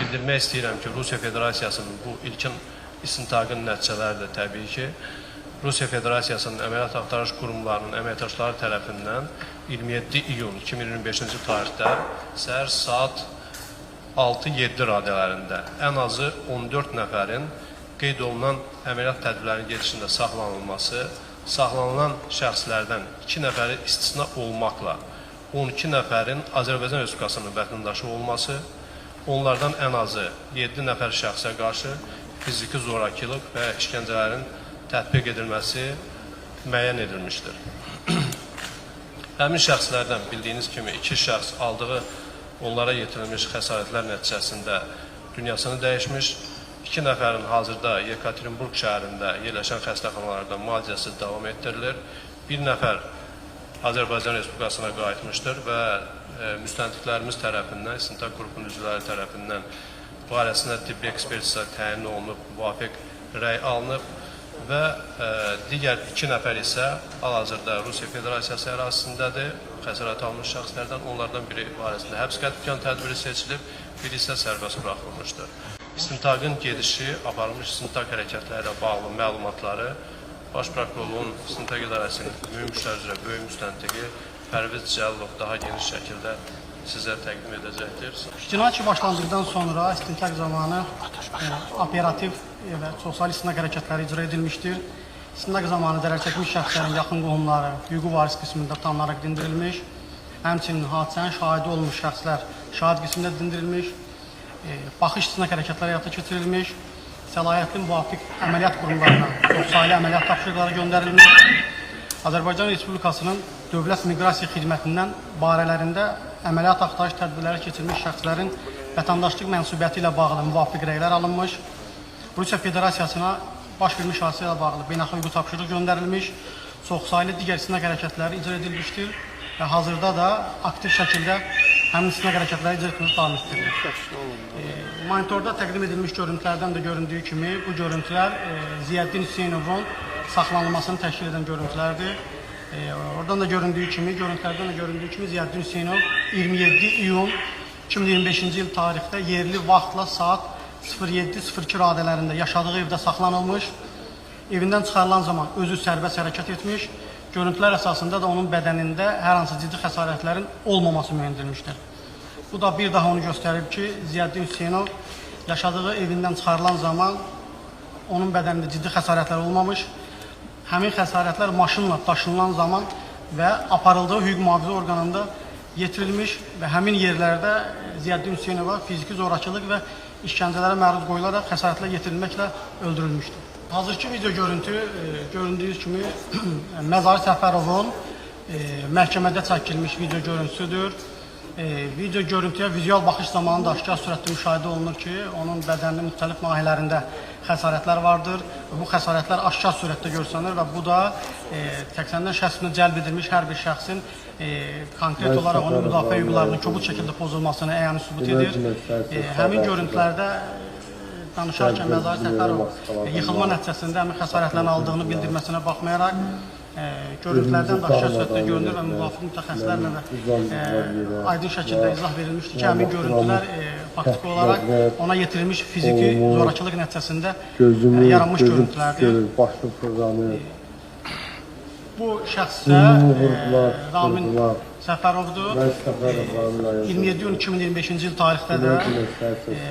bildirmək istəyirəm ki, Rusiya Federasiyasının bu ilkin istintaqın nəticələri də təbii ki, Rusiya Federasiyasının əməliyyat axtarış qurumlarının əməkdaşları tərəfindən 27 iyun 2025-ci tarixdə səhər saat 6-7 radələrində ən azı 14 nəfərin qeyd olunan əməliyyat tədbirlərinin gedişində saxlanılması, saxlanılan şəxslərdən 2 nəfəri istisna olmaqla 12 nəfərin Azərbaycan Respublikasının vətəndaşı olması, onlardan ən azı 7 nəfər şəxsə qarşı fiziki zorakılıq və işgəncələrin tətbiq edilməsi müəyyən edilmişdir. Həmin şəxslərdən bildiyiniz kimi 2 şəxs aldığı onlara yetirilmiş xəsarətlər nəticəsində dünyasını dəyişmiş, 2 nəfərin hazırda Yekaterinburg şəhərində yerləşən xəstəxanalarda müalicəsi davam etdirilir. 1 nəfər Azərbaycan Respublikasına qayıtmışdır və müstəntiqlərimiz tərəfindən, istintaq qrupunun üzvləri tərəfindən barəsində tibbi ekspertiza təyin olunub, müvafiq rəy alınıb və digər 2 nəfər isə hal-hazırda Rusiya Federasiyası ərazisindədir. Xəsarət almış şəxslərdən onlardan biri barəsində həbs qətimkan tədbiri seçilib, biri isə sərbəst buraxılmışdır. İstintaqın gedişi, aparılmış istintaq hərəkətləri ilə bağlı məlumatları Baş Prokurorluğun İstintaq İdarəsinin Ümumi İşlər üzrə böyük müstəntiqi Pərviz Cəlilov daha geniş şəkildə sizə təqdim edəcəkdir. Cinayət işi başlandıqdan sonra istintaq zamanı operativ və çoxsaylı istintaq hərəkətləri icra edilmişdir. İstintaq zamanı zərər çəkmiş şəxslərin yaxın qohumları hüquqi varis qismində tanınaraq dindirilmiş. Həmçinin hadisənin şahidi olmuş şəxslər şahid qismində dindirilmiş. Baxış istintaq hərəkətləri həyata keçirilmiş. Səlahiyyətli müvafiq əməliyyat qurumlarına çoxsaylı əməliyyat tapşırıqları göndərilmiş. Azərbaycan Respublikasının Dövlət Miqrasiya Xidmətindən barələrində əməliyyat axtarış tədbirləri keçirmiş şəxslərin vətəndaşlıq mənsubiyyəti ilə bağlı müvafiq rəylər alınmış. Rusiya Federasiyasına baş vermiş hadisə ilə bağlı beynəlxalq hüquqi tapşırıq göndərilmiş. Çoxsaylı digər istinaq hərəkətləri icra edilmişdir və hazırda da aktiv şəkildə həmin istinaq hərəkətləri icra etməsi davam etdirilir. Monitorda təqdim edilmiş görüntülərdən də göründüyü kimi bu görüntülər Ziyəddin Hüseynovun saxlanılmasını təşkil edən görüntülərdir. Oradan da göründüyü kimi, Ziyəddin Hüseynov 27 iyun 2025-ci il tarixdə yerli vaxtla saat 07:02 radələrində yaşadığı evdə saxlanılmış, evindən çıxarılan zaman özü sərbəst hərəkət etmiş, görüntülər əsasında da onun bədənində hər hansı ciddi xəsarətlərin olmaması müəyyən edilmişdir. Bu da bir daha onu göstərib ki, Ziyəddin Hüseynov yaşadığı evindən çıxarılan zaman onun bədənində ciddi xəsarətlər olmamış, həmin xəsarətlər maşınla daşınılan zaman və aparıldığı hüquq mühafizə orqanında yetirilmiş və həmin yerlərdə Ziyəddin Hüseynova fiziki zorakılıq və işgəncələrə məruz qoyularaq xəsarətlər yetirilməklə öldürülmüşdür. Hazırki video görüntü göründüyü kimi Məzarı Səfərovun məhkəmədə çəkilmiş video görüntüsüdür. Video görüntüyə vizual baxış zamanı da aşkar sürətdə müşahidə olunur ki, onun bədəninin müxtəlif nahiyələrində xəsarətlər vardır. Bu xəsarətlər aşkar sürətdə görsənir və bu da təqsirlənən şəxsinə cəlb edilmiş hər bir şəxsin konkret olaraq onun müdafiə hüquqlarının kobud şəkildə pozulmasını əyani sübut edir. Həmin görüntülərdə danışarkən Məzarı Səfərov yıxılma nəticəsində həmin xəsarətlərin aldığını bildirməsinə baxmayaraq, görüntülərdən də aşağı sürətdə görünür və müvafiq mütəxəssislərlə və aydın şəkildə izah verilmişdir ki, həmin görüntülər faktiki olaraq ona yetirilmiş fiziki zorakılıq nəticəsində yaranmış görüntülərdir. Bu şəxsə Ramin Səfərovdur. 27 iyun 2025-ci il tarixdə də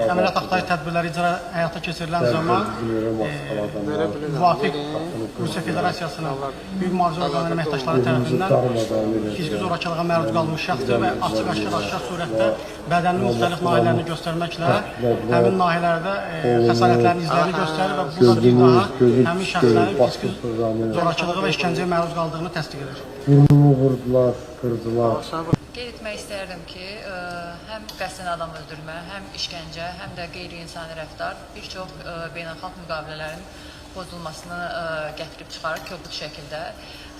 əməliyyat axtarış tədbirləri həyata keçirilən zaman müvafiq Rusiya Federasiyasının hüquq mühafizə orqanlarının əməkdaşları tərəfindən fiziki zorakılığa məruz qalmış şəxsdir və açıq-aşkar surətdə bədənin müxtəlif nahiyələrini göstərməklə həmin nahiyələrdə xəsarətlərin izlərini göstərir və bu da bir daha həmin şəxslərin fiziki zorakılığa və işgəncəyə məruz qaldığını təsdiq edir. Burnunu vurdular, qırdılar. Qeyd etmək istərdim ki, həm qəsdən adam öldürmə, həm işgəncə, həm də qeyri-insani rəftar bir çox beynəlxalq müqavilələrin pozulmasını gətirib çıxarır kobud şəkildə.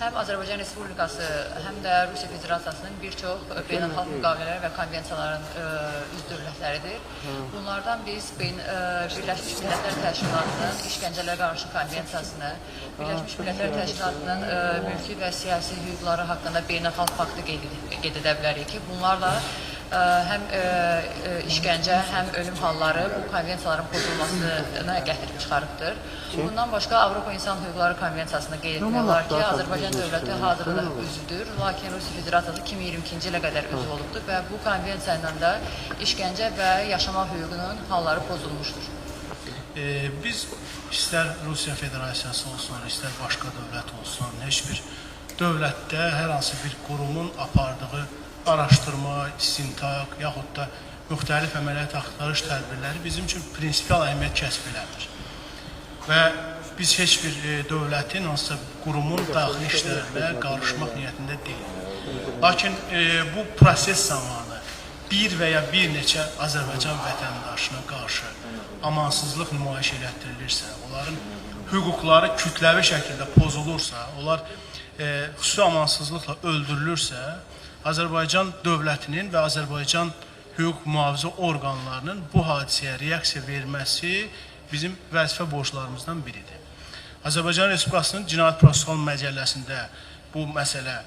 Həm Azərbaycan Respublikası, həm də Rusiya Federasiyasının bir çox beynəlxalq müqavilələr və konvensiyaların üz dövlətləridir. Bunlardan biz Birləşmiş Millətlər Təşkilatının işgəncələrə qarşı konvensiyasını, Birləşmiş Millətlər Təşkilatının mülki və siyasi hüquqları haqqında beynəlxalq faktı qeyd edə bilərik ki, bunlarla həm işgəncə, həm ölüm halları bu konvensiyaların pozulmasına gətirib çıxarıbdır. Bundan başqa Avropa İnsan Hüquqları Konvensiyasında qeyd etmirlər ki, Azərbaycan dövləti hazırda üzvdür, lakin Rusiya Federasiyası 2022-ci ilə qədər üzv olubdur və bu konvensiya ilə də işgəncə və yaşama hüququnun halları pozulmuşdur. Biz istər Rusiya Federasiyası olsun, istər başqa dövlət olsun, heç bir dövlətdə hər hansı bir qurumun apardığı araşdırma, istintaq, yaxud da müxtəlif əməliyyat axtarış tədbirləri bizim üçün prinsipial əhəmiyyət kəsb eləmir. Və biz heç bir dövlətin, hansısa qurumun daxili işlərinə qarışmaq niyyətində deyilik. Lakin bu proses zamanı bir və ya bir neçə Azərbaycan vətəndaşına qarşı amansızlıq nümayiş elətdirilirsə, onların hüquqları kütləvi şəkildə pozulursa, onlar xüsusi amansızlıqla öldürülürsə, Azərbaycan dövlətinin və Azərbaycan hüquq mühafizə orqanlarının bu hadisəyə reaksiya verməsi bizim vəzifə borclarımızdan biridir. Azərbaycan Respublikasının Cinayət Prosessual Məcəlləsində bu məsələ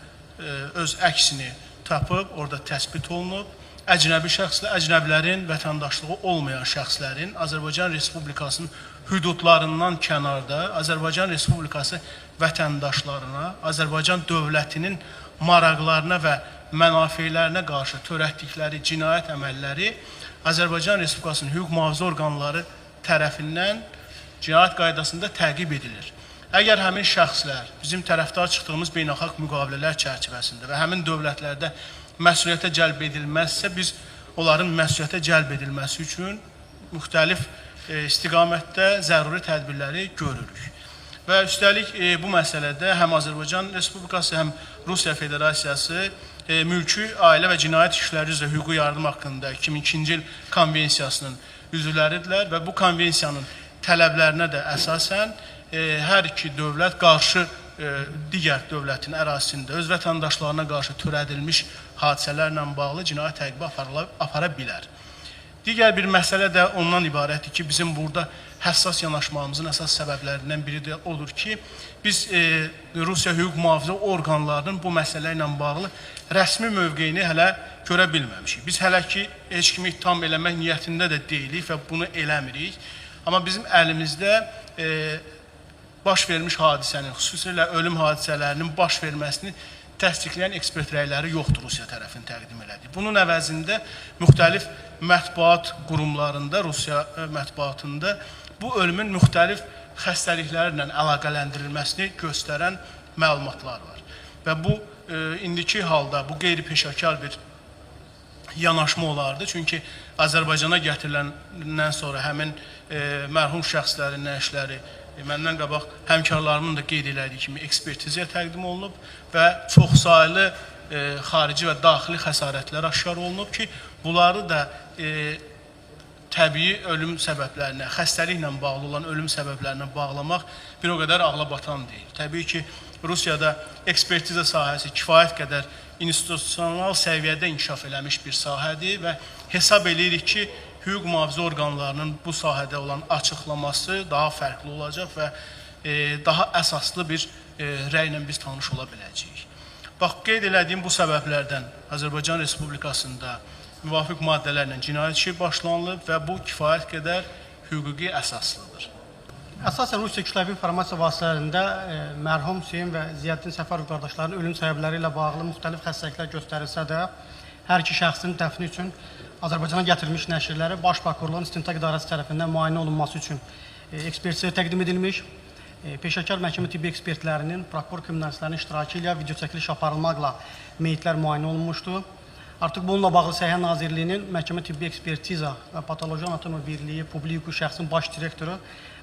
öz əksini tapıb, orada təsbit olunub. Əcnəbi şəxslər, əcnəbilərin vətəndaşlığı olmayan şəxslərin Azərbaycan Respublikasının hüdudlarından kənarda Azərbaycan Respublikası vətəndaşlarına, Azərbaycan dövlətinin maraqlarına və mənafeylərinə qarşı törətdikləri cinayət əməlləri Azərbaycan Respublikasının hüquq mühafizə orqanları tərəfindən cinayət qaydasında təqib edilir. Əgər həmin şəxslər bizim tərəfdar çıxdığımız beynəlxalq müqavilələr çərçivəsində və həmin dövlətlərdə məsuliyyətə cəlb edilməzsə, biz onların məsuliyyətə cəlb edilməsi üçün müxtəlif istiqamətdə zəruri tədbirləri görürük. Və üstəlik bu məsələdə həm Azərbaycan Respublikası, həm Rusiya Federasiyası mülki, ailə və cinayət işləri üzrə hüquqi yardım haqqında 2002-ci il konvensiyasının üzvləridirlər və bu konvensiyanın tələblərinə də əsasən hər iki dövlət qarşı digər dövlətin ərazisində öz vətəndaşlarına qarşı törədilmiş hadisələrlə bağlı cinayət təqibi apara bilər. Digər bir məsələ də ondan ibarətdir ki, bizim burada həssas yanaşmamızın əsas səbəblərindən biri də odur ki, biz Rusiya hüquq mühafizə orqanlarının bu məsələ ilə bağlı rəsmi mövqeyini hələ görə bilməmişik. Biz hələ ki, heç kimi ittiham eləmək niyyətində də deyilik və bunu eləmirik. Amma bizim əlimizdə baş vermiş hadisənin, xüsusilə ölüm hadisələrinin baş verməsini təsdiqləyən ekspert rəyləri yoxdur Rusiya tərəfinin təqdim elədiyi. Bunun əvəzində müxtəlif mətbuat qurumlarında, Rusiya mətbuatında bu ölümün müxtəlif xəstəliklərlə əlaqələndirilməsini göstərən məlumatlar var. Və bu, indiki halda bu qeyri-peşəkar bir yanaşma olardı. Çünki Azərbaycana gətiriləndən sonra həmin mərhum şəxslərin nəşləri məndən qabaq həmkarlarımın da qeyd elədiyi kimi ekspertizaya təqdim olunub və çoxsaylı xarici və daxili xəsarətlər aşkar olunub ki, bunları da təbii ölüm səbəblərinə, xəstəliklə bağlı olan ölüm səbəblərinə bağlamaq bir o qədər ağla batan deyil. Təbii ki, Rusiyada ekspertiza sahəsi kifayət qədər institusional səviyyədə inkişaf eləmiş bir sahədir və hesab edirik ki, hüquq mühafizə orqanlarının bu sahədə olan açıqlaması daha fərqli olacaq və daha əsaslı bir rəylə biz tanış ola biləcəyik. Bax, qeyd elədiyim bu səbəblərdən Azərbaycan Respublikasında müvafiq maddələrlə cinayət işi başlanılıb və bu kifayət qədər hüquqi əsaslıdır. Əsasən Rusiya kütləvi informasiya vasitələrində mərhum Hüseyn və Ziyəddin Səfərov qardaşlarının ölüm səbəbləri ilə bağlı müxtəlif xəstəliklər göstərilsə də, hər iki şəxsin dəfni üçün Azərbaycana gətirilmiş nəşrləri Baş Prokurorluğun İstintaq İdarəsi tərəfindən müayinə olunması üçün ekspertizaya təqdim edilmiş. Peşəkar məhkəmə tibbi ekspertlərinin, prokuror kriminalistlərin iştirakı ilə video çəkiliş aparılmaqla meyitlər müayinə olunmuşdur. Artıq bununla bağlı Səhiyyə Nazirliyinin məhkəmə tibbi ekspertiza və patoloji anatomiya birliyi publik hüquqi şəxsin baş direktoru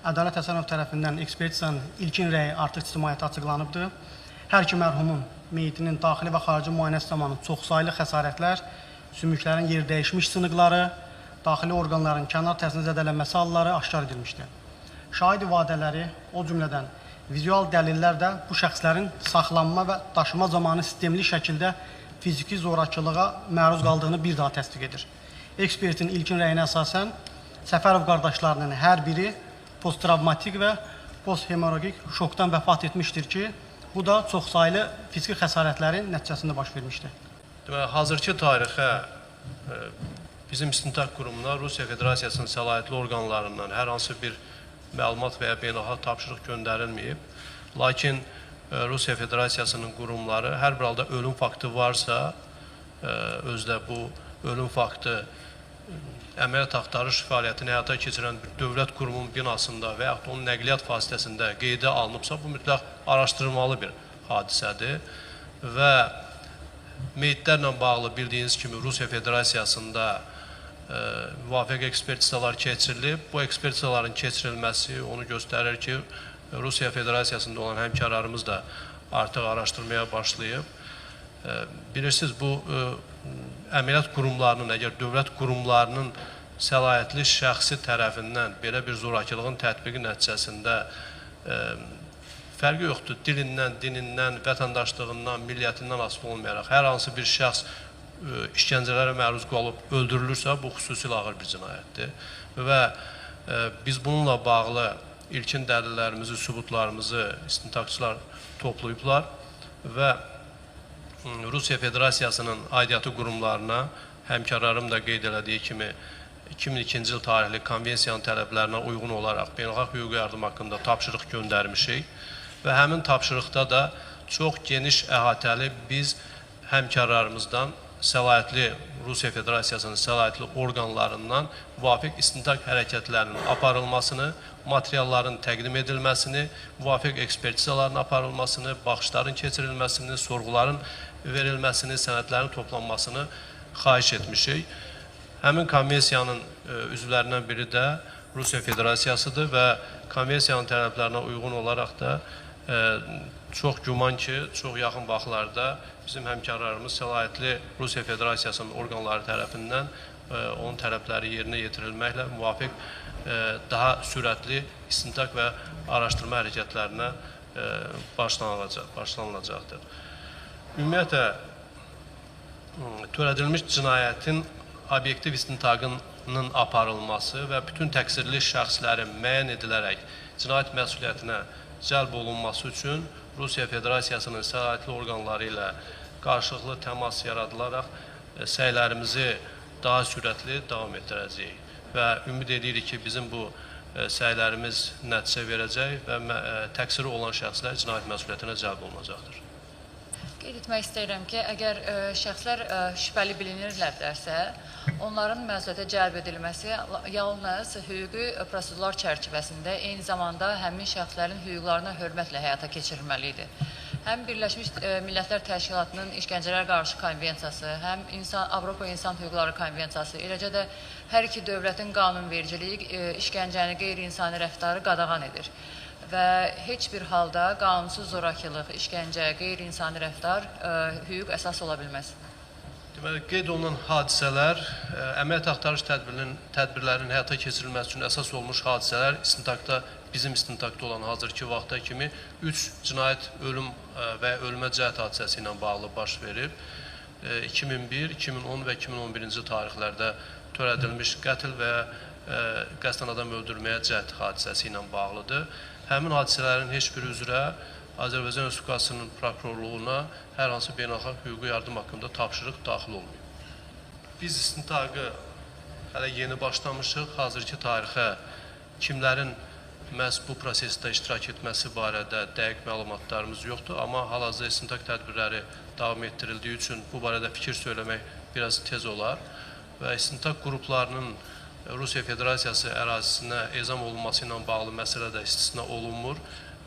Ədalət Həsənov tərəfindən ekspertizanın ilkin rəyi artıq ictimaiyyətə açıqlanıbdır. Hər iki mərhumun meyitinin daxili və xarici müayinəsi zamanı çoxsaylı xəsarətlər, sümüklərin yer dəyişmiş sınıqları, daxili orqanların kənar təzyiqlə zədələnməsi halları aşkar edilmişdir. Şahid ifadələri, o cümlədən vizual dəlillər də bu şəxslərin saxlanma və daşıma zamanı sistemli şəkildə fiziki zorakılığa məruz qaldığını bir daha təsdiq edir. Ekspertin ilkin rəyinə əsasən Səfərov qardaşlarının hər biri posttravmatik və posthemoragik şokdan vəfat etmişdir ki, bu da çoxsaylı fiziki xəsarətlərin nəticəsində baş vermişdir. Hazırki tarixə bizim istintaq qurumuna Rusiya Federasiyasının səlahiyyətli orqanlarından hər hansı bir məlumat və ya beynəlxalq tapşırıq göndərilməyib. Lakin Rusiya Federasiyasının qurumları hər bir halda ölüm faktı varsa, özdə bu ölüm faktı əməliyyat axtarış fəaliyyətini həyata keçirən bir dövlət qurumunun binasında və yaxud onun nəqliyyat vasitəsində qeydə alınıbsa, bu mütləq araşdırılmalı bir hadisədir və meyitlərlə bağlı bildiyiniz kimi Rusiya Federasiyasında müvafiq ekspertizalar keçirilib. Bu ekspertizaların keçirilməsi onu göstərir ki, Rusiya Federasiyasında olan həmkarlarımız da artıq araşdırmaya başlayıb. Bilirsiniz, bu əməliyyat qurumlarının, əgər dövlət qurumlarının səlahiyyətli şəxsi tərəfindən belə bir zorakılığın tətbiqi nəticəsində fərqi yoxdur. Dilindən, dinindən, vətəndaşlığından, milliyyətindən asılı olmayaraq hər hansı bir şəxs işgəncələrə məruz qalıb öldürülürsə, bu xüsusilə ağır bir cinayətdir. Və biz bununla bağlı ilkin dəlillərimizi, sübutlarımızı istintaqçılar toplayıblar və Rusiya Federasiyasının aidiyyatı qurumlarına həmkarlarım da qeyd elədiyi kimi 2002-ci il tarixli konvensiyanın tələblərinə uyğun olaraq beynəlxalq hüquqi yardım haqqında tapşırıq göndərmişik və həmin tapşırıqda da çox geniş əhatəli biz həmkarlarımızdan səlahiyyətli Rusiya Federasiyasının səlahiyyətli orqanlarından müvafiq istintaq hərəkətlərinin aparılmasını, materialların təqdim edilməsini, müvafiq ekspertizaların aparılmasını, baxışların keçirilməsini, sorğuların verilməsini, sənədlərin toplanmasını xahiş etmişik. Həmin konvensiyanın üzvlərindən biri də Rusiya Federasiyasıdır və konvensiyanın tələblərinə uyğun olaraq da çox güman ki, çox yaxın vaxtlarda bizim həmkarlarımız səlahiyyətli Rusiya Federasiyasının orqanları tərəfindən onun tələbləri yerinə yetirilməklə müvafiq daha sürətli istintaq və araşdırma hərəkətlərinə başlanılacaqdır. Ümumiyyətlə, törədilmiş cinayətin obyektiv istintaqının aparılması və bütün təqsirli şəxslərin müəyyən edilərək cinayət məsuliyyətinə cəlb olunması üçün Rusiya Federasiyasının səlahiyyətli orqanları ilə qarşılıqlı təmas yaradılaraq səylərimizi daha sürətli davam etdirəcəyik və ümid edirik ki, bizim bu səylərimiz nəticə verəcək və təqsiri olan şəxslər cinayət məsuliyyətinə cəlb olunacaqdır. Qeyd etmək istəyirəm ki, əgər şəxslər şübhəli bilinirlərsə, onların məsuliyyətə cəlb edilməsi yalnız hüquqi prosedurlar çərçivəsində, eyni zamanda həmin şəxslərin hüquqlarına hörmətlə həyata keçirilməlidir. Həm Birləşmiş Millətlər Təşkilatının İşgəncələr Qarşı Konvensiyası, həm Avropa İnsan Hüquqları Konvensiyası, eləcə də hər iki dövlətin qanunvericiliyi işgəncəni, qeyri-insani rəftarı qadağan edir. Və heç bir halda qanunsuz zorakılıq, işgəncə, qeyri-insani rəftar hüquq əsas ola bilməz. Deməli, qeyd olunan hadisələr, əməliyyat axtarış tədbirlərinin həyata keçirilməsi üçün əsas olmuş hadisələr bizim istintaqda olan hazırki vaxta kimi 3 cinayət, ölüm və ölümə cəhd hadisəsi ilə bağlı baş verib. 2001, 2010 və 2011-ci tarixlərdə törədilmiş qətl və qəsdən adam öldürməyə cəhd hadisəsi ilə bağlıdır. Həmin hadisələrin heç biri üzrə Azərbaycan Respublikasının prokurorluğuna hər hansı beynəlxalq hüquqi yardım haqqında tapşırıq daxil olmuyor. Biz istintaqı hələ yeni başlamışıq. Hazırki tarixə kimlərin məhz bu prosesdə iştirak etməsi barədə dəqiq məlumatlarımız yoxdur. Amma hal-hazırda istintaq tədbirləri davam etdirildiyi üçün bu barədə fikir söyləmək biraz tez olar. Və istintaq qruplarının Rusiya Federasiyası ərazisinə ezam olunması ilə bağlı məsələ də istisna olunmur.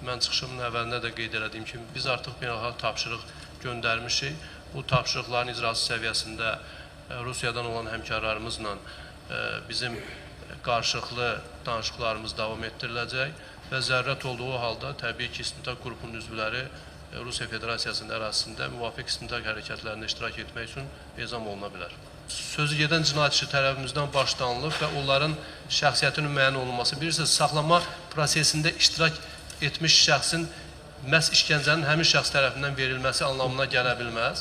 Mən çıxışımın əvvəlində də qeyd elədiyim kimi, biz artıq beynəlxalq tapşırıq göndərmişik. Bu tapşırıqların icrası səviyyəsində Rusiyadan olan həmkarlarımızla bizim qarşılıqlı danışıqlarımız davam etdiriləcək və zərurət olduğu halda təbii ki, istintaq qrupunun üzvləri Rusiya Federasiyasının ərazisində müvafiq istintaq hərəkətlərində iştirak etmək üçün ezam oluna bilər. Sözü gedən cinayətçi tərəfimizdən başlanılıb və onların şəxsiyyətinin müəyyən olunması. Bilirsiniz, saxlama prosesində iştirak etmiş şəxsin məhz işgəncənin həmin şəxs tərəfindən verilməsi anlamına gələ bilməz.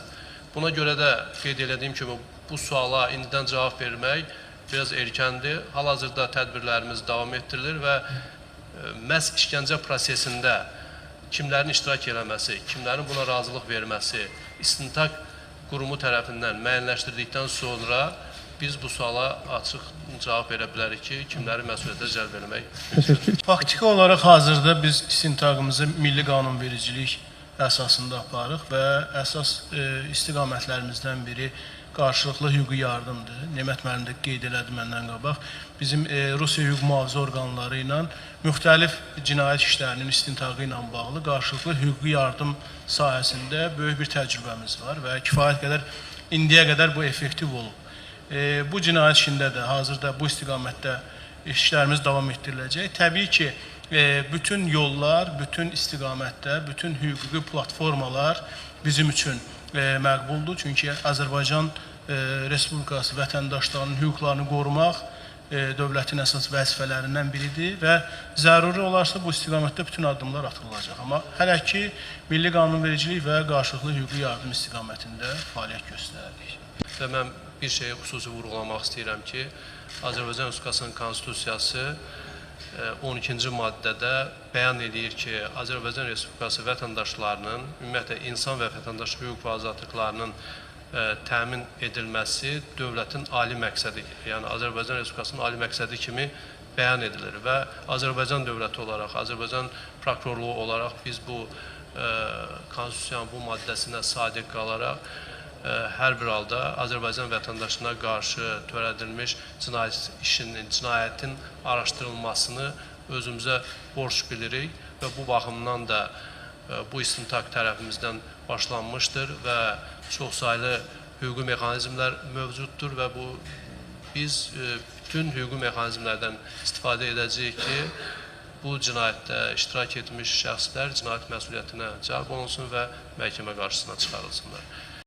Buna görə də qeyd elədiyim kimi bu suala indidən cavab vermək biraz erkəndir. Hal-hazırda tədbirlərimiz davam etdirilir və məhz işgəncə prosesində kimlərin iştirak eləməsi, kimlərin buna razılıq verməsi, istintaq qurumu tərəfindən müəyyənləşdirdikdən sonra biz bu suala açıq cavab verə bilərik ki, kimləri məsuliyyətə cəlb etmək. Faktiki olaraq hazırda biz istintaqımızı milli qanunvericilik əsasında aparırıq və əsas istiqamətlərimizdən biri qarşılıqlı hüquqi yardımdır. Nemət müəllim də qeyd elədi məndən qabaq. Bizim Rusiya hüquq mühafizə orqanları ilə müxtəlif cinayət işlərinin istintaqı ilə bağlı qarşılıqlı hüquqi yardım sahəsində böyük bir təcrübəmiz var və kifayət qədər indiyə qədər bu effektiv olub. Bu cinayət işində də hazırda bu istiqamətdə işlərimiz davam etdiriləcək. Təbii ki, bütün yollar, bütün istiqamətlər, bütün hüquqi platformalar bizim üçün məqbuldur. Çünki Azərbaycan Respublikası vətəndaşlarının hüquqlarını qorumaq dövlətin əsas vəzifələrindən biridir və zəruri olarsa bu istiqamətdə bütün addımlar atılacaq. Amma hələ ki, milli qanunvericilik və qarşılıqlı hüquqi yardım istiqamətində fəaliyyət göstəririk. Və mən bir şeyi xüsusi vurğulamaq istəyirəm ki, Azərbaycan Respublikasının Konstitusiyası 12-ci maddədə bəyan edir ki, Azərbaycan Respublikası vətəndaşlarının, ümumiyyətlə insan və vətəndaş hüquq və azadlıqlarının təmin edilməsi dövlətin ali məqsədi, yəni Azərbaycan Respublikasının ali məqsədi kimi bəyan edilir və Azərbaycan dövləti olaraq, Azərbaycan prokurorluğu olaraq biz bu Konstitusiyanın bu maddəsinə sadiq qalaraq hər bir halda Azərbaycan vətəndaşına qarşı törədilmiş cinayətin araşdırılmasını özümüzə borc bilirik və bu baxımdan da bu istintaq tərəfimizdən başlanmışdır və çoxsaylı hüquqi mexanizmlər mövcuddur və biz bütün hüquqi mexanizmlərdən istifadə edəcəyik ki, bu cinayətdə iştirak etmiş şəxslər cinayət məsuliyyətinə cəlb olunsun və məhkəmə qarşısına çıxarılsınlar.